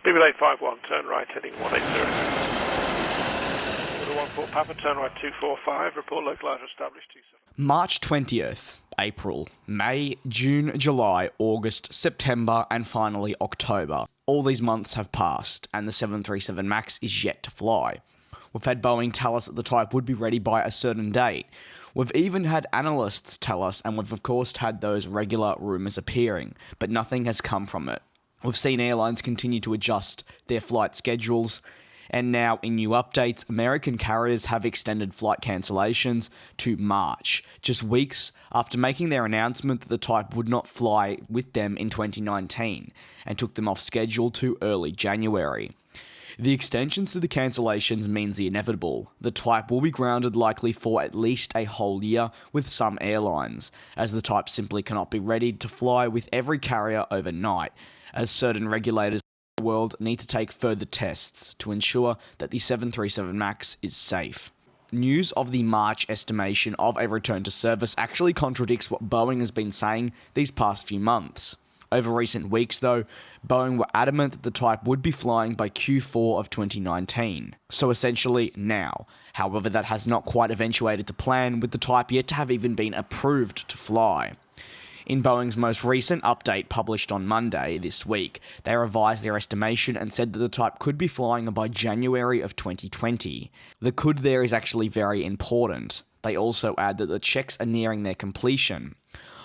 BB851, turn right, heading 180. 14 Papa, turn right 245, report localizer established 27. March 20th, April, May, June, July, August, September, and finally October. All these months have passed, and the 737 MAX is yet to fly. We've had Boeing tell us that the type would be ready by a certain date. We've even had analysts tell us, and we've of course had those regular rumours appearing, but nothing has come from it. We've seen airlines continue to adjust their flight schedules, and now in new updates, American carriers have extended flight cancellations to March, just weeks after making their announcement that the type would not fly with them in 2019, and took them off schedule to early January. The extensions to the cancellations means the inevitable. The type will be grounded likely for at least a whole year with some airlines, as the type simply cannot be ready to fly with every carrier overnight, as certain regulators in the world need to take further tests to ensure that the 737 MAX is safe. News of the March estimation of a return to service actually contradicts what Boeing has been saying these past few months. Over recent weeks, though, Boeing were adamant that the type would be flying by Q4 of 2019, so essentially now. However, that has not quite eventuated to plan, with the type yet to have even been approved to fly. In Boeing's most recent update published on Monday this week, they revised their estimation and said that the type could be flying by January of 2020. The could there is actually very important. They also add that the checks are nearing their completion.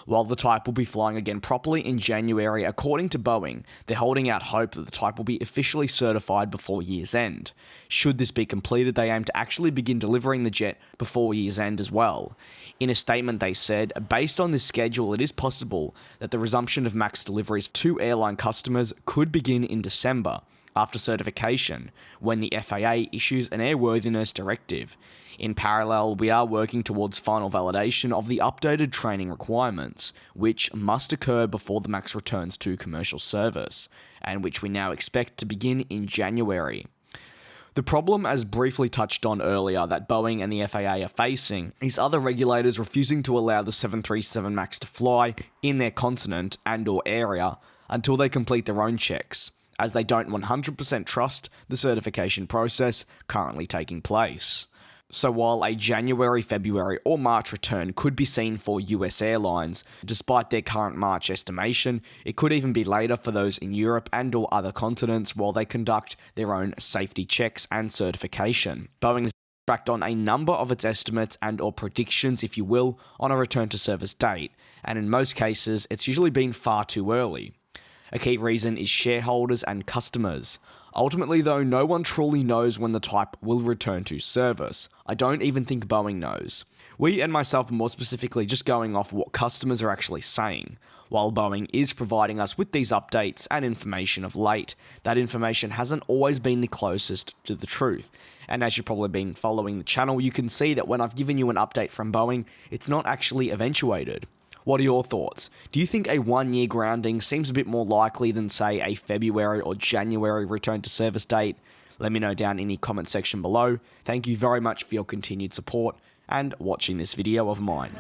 While the type will be flying again properly in January, according to Boeing, they're holding out hope that the type will be officially certified before year's end. Should this be completed, they aim to actually begin delivering the jet before year's end as well. In a statement they said, based on this schedule, it is possible that the resumption of MAX deliveries to airline customers could begin in December, after certification, when the FAA issues an airworthiness directive. In parallel, we are working towards final validation of the updated training requirements, which must occur before the MAX returns to commercial service, and which we now expect to begin in January. The problem, as briefly touched on earlier, that Boeing and the FAA are facing is other regulators refusing to allow the 737 MAX to fly in their continent and/or area until they complete their own checks, as they don't 100% trust the certification process currently taking place. So while a January, February or March return could be seen for US airlines, despite their current March estimation, it could even be later for those in Europe and or other continents while they conduct their own safety checks and certification. Boeing has backed on a number of its estimates and or predictions, if you will, on a return to service date, and in most cases, it's usually been far too early. A key reason is shareholders and customers. Ultimately, though, no one truly knows when the type will return to service. I don't even think Boeing knows. We and myself are more specifically just going off what customers are actually saying. While Boeing is providing us with these updates and information of late, that information hasn't always been the closest to the truth. And as you've probably been following the channel, you can see that when I've given you an update from Boeing, it's not actually eventuated. What are your thoughts? Do you think a 1-year grounding seems a bit more likely than, say, a February or January return to service date? Let me know down in the comment section below. Thank you very much for your continued support and watching this video of mine.